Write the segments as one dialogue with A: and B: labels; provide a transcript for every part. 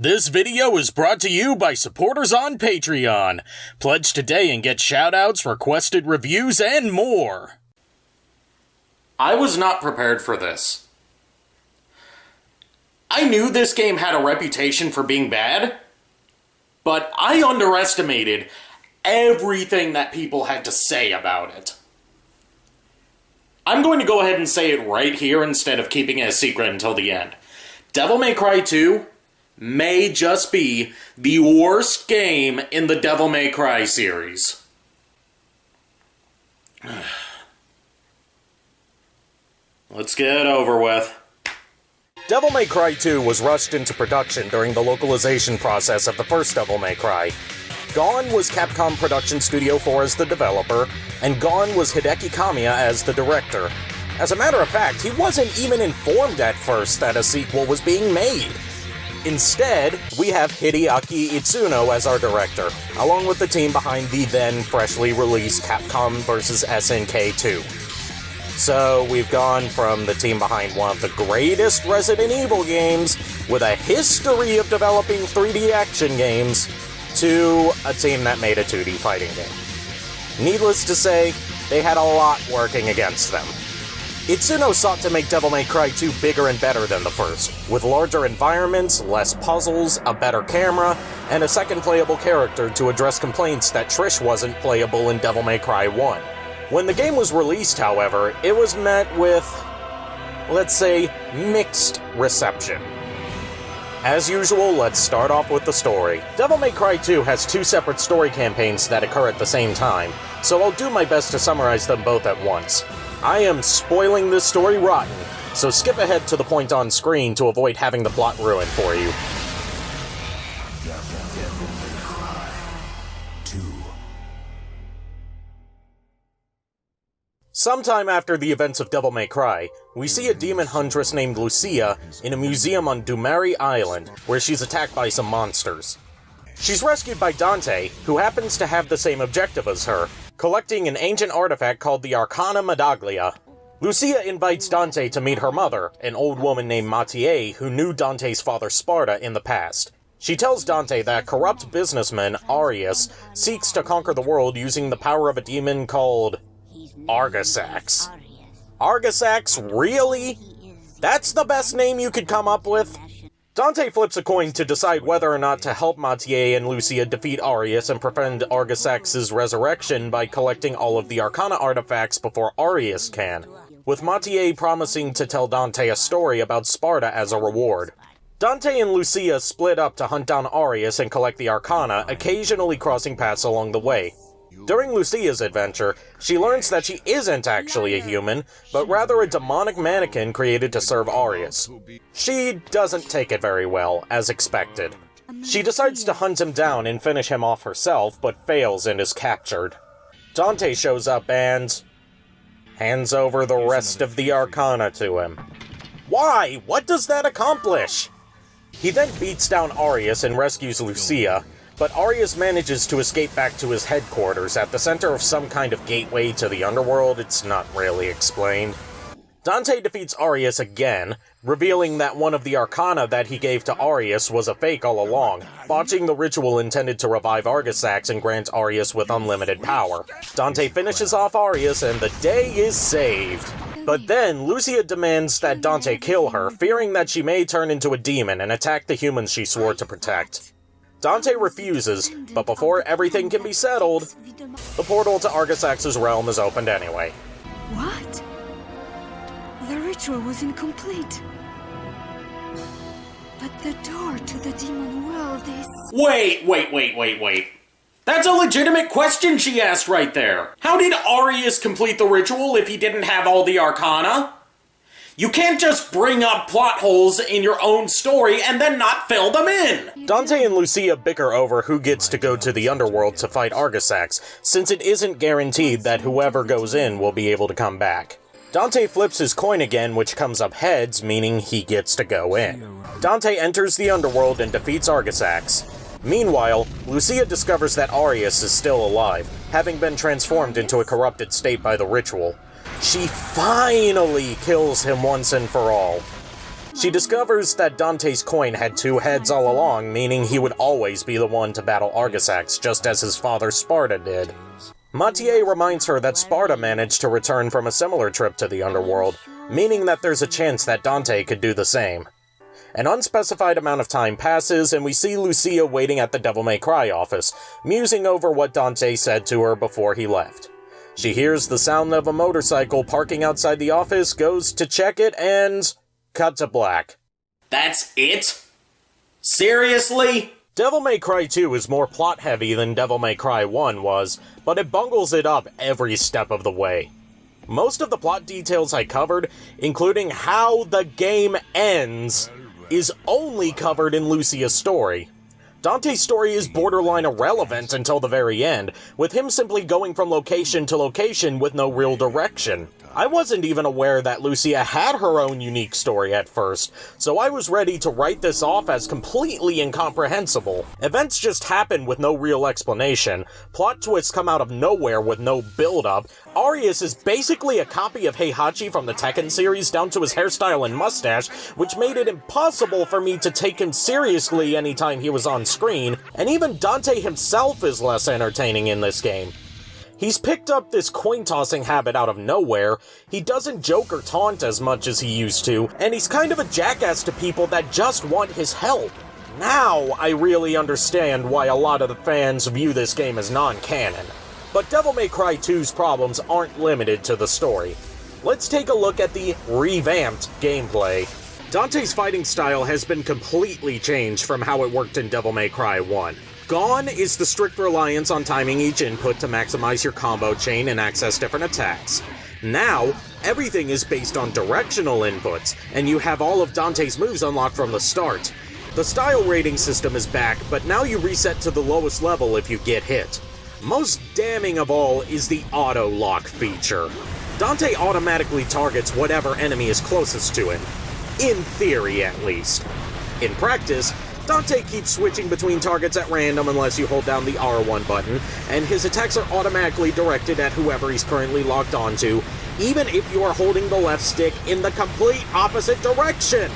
A: This video is brought to you by supporters on Patreon. Pledge today and get shoutouts, requested reviews, and more. I was not prepared for this. I knew this game had a reputation for being bad, but I underestimated everything that people had to say about it. I'm going to go ahead and say it right here instead of keeping it a secret until the end. Devil May Cry 2 may just be the worst game in the Devil May Cry series. Let's get it over with. Devil May Cry 2 was rushed into production during the localization process of the first Devil May Cry. Gone was Capcom Production Studio 4 as the developer, and gone was Hideki Kamiya as the director. As a matter of fact, he wasn't even informed at first that a sequel was being made. Instead, we have Hideaki Itsuno as our director, along with the team behind the then freshly released Capcom vs. SNK 2. So we've gone from the team behind one of the greatest Resident Evil games, with a history of developing 3D action games, to a team that made a 2D fighting game. Needless to say, they had a lot working against them. Itsuno sought to make Devil May Cry 2 bigger and better than the first, with larger environments, less puzzles, a better camera, and a second playable character to address complaints that Trish wasn't playable in Devil May Cry 1. When the game was released, however, it was met with, let's say, mixed reception. As usual, let's start off with the story. Devil May Cry 2 has two separate story campaigns that occur at the same time, so I'll do my best to summarize them both at once. I am spoiling this story rotten, so skip ahead to the point on screen to avoid having the plot ruined for you. Sometime after the events of Devil May Cry, we see a demon huntress named Lucia in a museum on Dumari Island, where she's attacked by some monsters. She's rescued by Dante, who happens to have the same objective as her, collecting an ancient artifact called the Arcana Medaglia. Lucia invites Dante to meet her mother, an old woman named Mathieu, who knew Dante's father Sparta in the past. She tells Dante that a corrupt businessman, Arius, seeks to conquer the world using the power of a demon called Argisax. Argisax, really? That's the best name you could come up with? Dante flips a coin to decide whether or not to help Mathieu and Lucia defeat Arius and prevent Argisax's resurrection by collecting all of the Arcana artifacts before Arius can, with Mathieu promising to tell Dante a story about Sparta as a reward. Dante and Lucia split up to hunt down Arius and collect the Arcana, occasionally crossing paths along the way. During Lucia's adventure, she learns that she isn't actually a human, but rather a demonic mannequin created to serve Arius. She doesn't take it very well, as expected. She decides to hunt him down and finish him off herself, but fails and is captured. Dante shows up and hands over the rest of the Arcana to him. Why? What does that accomplish? He then beats down Arius and rescues Lucia, but Arius manages to escape back to his headquarters at the center of some kind of gateway to the underworld. It's not really explained. Dante defeats Arius again, revealing that one of the Arcana that he gave to Arius was a fake all along, botching the ritual intended to revive Argisax and grant Arius with unlimited power. Dante finishes off Arius and the day is saved. But then, Lucia demands that Dante kill her, fearing that she may turn into a demon and attack the humans she swore to protect. Dante refuses, but before everything can be settled, the portal to Argisax's realm is opened anyway.
B: What? The ritual was incomplete. But the door to the demon world is...
A: Wait. That's a legitimate question she asked right there. How did Arius complete the ritual if he didn't have all the Arcana? You can't just bring up plot holes in your own story and then not fill them in! Dante and Lucia bicker over who gets to go to the underworld to fight Argisax, since it isn't guaranteed that whoever goes in will be able to come back. Dante flips his coin again, which comes up heads, meaning he gets to go in. Dante enters the underworld and defeats Argisax. Meanwhile, Lucia discovers that Arius is still alive, having been transformed into a corrupted state by the ritual. She finally kills him once and for all. She discovers that Dante's coin had two heads all along, meaning he would always be the one to battle Argisax, just as his father Sparta did. Mathieu reminds her that Sparta managed to return from a similar trip to the underworld, meaning that there's a chance that Dante could do the same. An unspecified amount of time passes, and we see Lucia waiting at the Devil May Cry office, musing over what Dante said to her before he left. She hears the sound of a motorcycle parking outside the office, goes to check it, and cut to black.
C: That's it? Seriously?
A: Devil May Cry 2 is more plot-heavy than Devil May Cry 1 was, but it bungles it up every step of the way. Most of the plot details I covered, including how the game ends, is only covered in Lucia's story. Dante's story is borderline irrelevant until the very end, with him simply going from location to location with no real direction. I wasn't even aware that Lucia had her own unique story at first, so I was ready to write this off as completely incomprehensible. Events just happen with no real explanation, plot twists come out of nowhere with no build-up, Arius is basically a copy of Heihachi from the Tekken series down to his hairstyle and mustache, which made it impossible for me to take him seriously anytime he was on screen, and even Dante himself is less entertaining in this game. He's picked up this coin-tossing habit out of nowhere, he doesn't joke or taunt as much as he used to, and he's kind of a jackass to people that just want his help. Now I really understand why a lot of the fans view this game as non-canon. But Devil May Cry 2's problems aren't limited to the story. Let's take a look at the revamped gameplay. Dante's fighting style has been completely changed from how it worked in Devil May Cry 1. Gone is the strict reliance on timing each input to maximize your combo chain and access different attacks. Now, everything is based on directional inputs, and you have all of Dante's moves unlocked from the start. The style rating system is back, but now you reset to the lowest level if you get hit. Most damning of all is the auto-lock feature. Dante automatically targets whatever enemy is closest to him. In theory, at least. In practice, Dante keeps switching between targets at random unless you hold down the R1 button, and his attacks are automatically directed at whoever he's currently locked onto, even if you are holding the left stick in the complete opposite direction!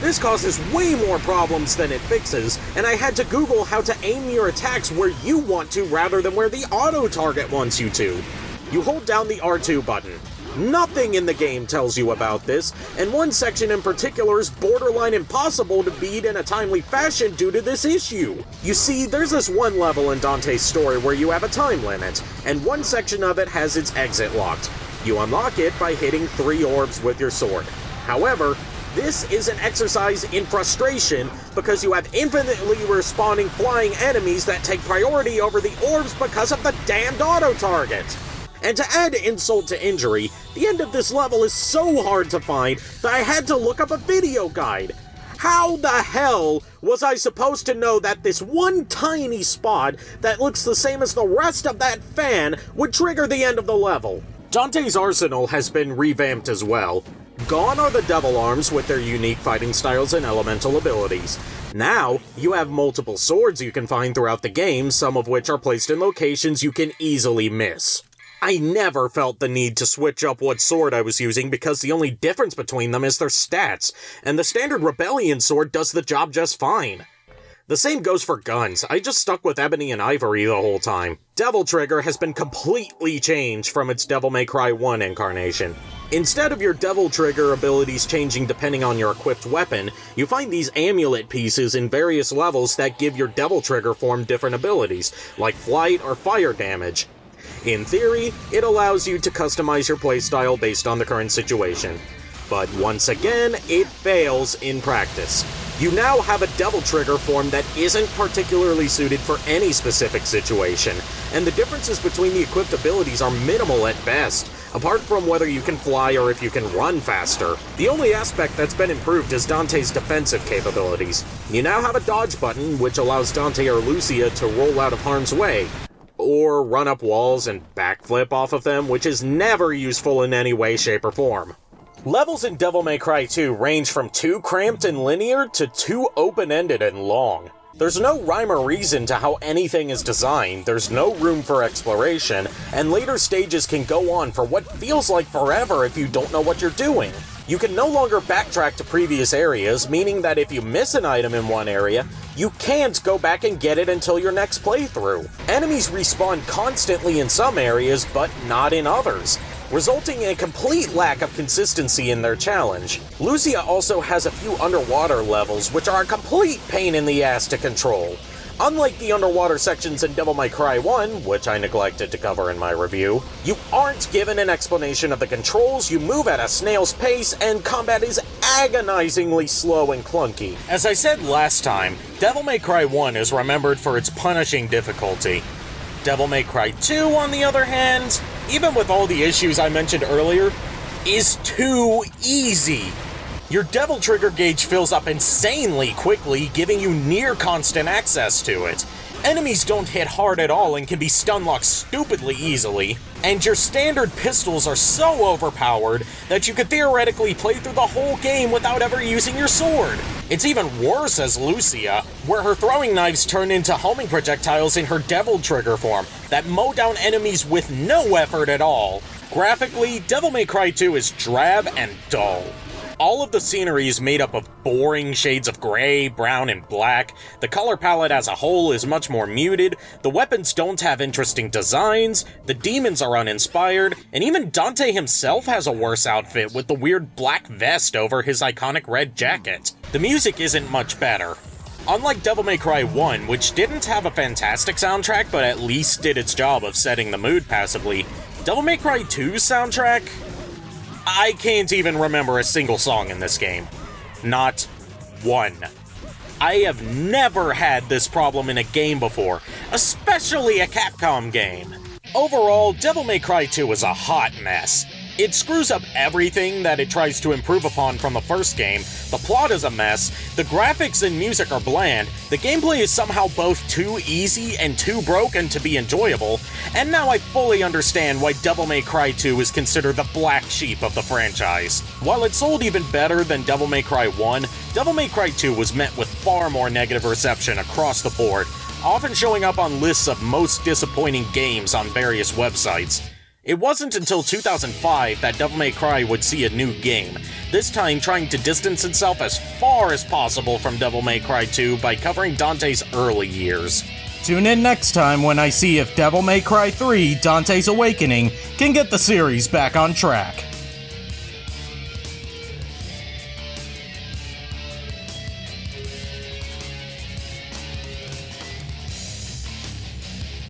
A: This causes way more problems than it fixes, and I had to Google how to aim your attacks where you want to rather than where the auto-target wants you to. You hold down the R2 button. Nothing in the game tells you about this, and one section in particular is borderline impossible to beat in a timely fashion due to this issue. You see, there's this one level in Dante's story where you have a time limit, and one section of it has its exit locked. You unlock it by hitting 3 orbs with your sword. However, this is an exercise in frustration because you have infinitely respawning flying enemies that take priority over the orbs because of the damned auto-target. And to add insult to injury, the end of this level is so hard to find that I had to look up a video guide. How the hell was I supposed to know that this one tiny spot that looks the same as the rest of that fan would trigger the end of the level? Dante's arsenal has been revamped as well. Gone are the Devil Arms with their unique fighting styles and elemental abilities. Now, you have multiple swords you can find throughout the game, some of which are placed in locations you can easily miss. I never felt the need to switch up what sword I was using because the only difference between them is their stats, and the standard Rebellion sword does the job just fine. The same goes for guns, I just stuck with Ebony and Ivory the whole time. Devil Trigger has been completely changed from its Devil May Cry 1 incarnation. Instead of your Devil Trigger abilities changing depending on your equipped weapon, you find these amulet pieces in various levels that give your Devil Trigger form different abilities, like flight or fire damage. In theory, it allows you to customize your playstyle based on the current situation. But once again, it fails in practice. You now have a Devil Trigger form that isn't particularly suited for any specific situation, and the differences between the equipped abilities are minimal at best, apart from whether you can fly or if you can run faster. The only aspect that's been improved is Dante's defensive capabilities. You now have a dodge button, which allows Dante or Lucia to roll out of harm's way, or run up walls and backflip off of them, which is never useful in any way, shape, or form. Levels in Devil May Cry 2 range from too cramped and linear to too open-ended and long. There's no rhyme or reason to how anything is designed, there's no room for exploration, and later stages can go on for what feels like forever if you don't know what you're doing. You can no longer backtrack to previous areas, meaning that if you miss an item in one area, you can't go back and get it until your next playthrough. Enemies respawn constantly in some areas, but not in others, resulting in a complete lack of consistency in their challenge. Lucia also has a few underwater levels, which are a complete pain in the ass to control. Unlike the underwater sections in Devil May Cry 1, which I neglected to cover in my review, you aren't given an explanation of the controls, you move at a snail's pace, and combat is agonizingly slow and clunky. As I said last time, Devil May Cry 1 is remembered for its punishing difficulty. Devil May Cry 2, on the other hand, even with all the issues I mentioned earlier, is too easy. Your Devil Trigger gauge fills up insanely quickly, giving you near constant access to it. Enemies don't hit hard at all and can be stun-locked stupidly easily, and your standard pistols are so overpowered that you could theoretically play through the whole game without ever using your sword. It's even worse as Lucia, where her throwing knives turn into homing projectiles in her Devil Trigger form that mow down enemies with no effort at all. Graphically, Devil May Cry 2 is drab and dull. All of the scenery is made up of boring shades of gray, brown, and black. The color palette as a whole is much more muted, the weapons don't have interesting designs, the demons are uninspired, and even Dante himself has a worse outfit with the weird black vest over his iconic red jacket. The music isn't much better. Unlike Devil May Cry 1, which didn't have a fantastic soundtrack but at least did its job of setting the mood passively, Devil May Cry 2's soundtrack? I can't even remember a single song in this game. Not one. I have never had this problem in a game before, especially a Capcom game. Overall, Devil May Cry 2 is a hot mess. It screws up everything that it tries to improve upon from the first game, the plot is a mess, the graphics and music are bland, the gameplay is somehow both too easy and too broken to be enjoyable, and now I fully understand why Devil May Cry 2 is considered the black sheep of the franchise. While it sold even better than Devil May Cry 1, Devil May Cry 2 was met with far more negative reception across the board, often showing up on lists of most disappointing games on various websites. It wasn't until 2005 that Devil May Cry would see a new game, this time trying to distance itself as far as possible from Devil May Cry 2 by covering Dante's early years.
D: Tune in next time when I see if Devil May Cry 3 Dante's Awakening can get the series back on track.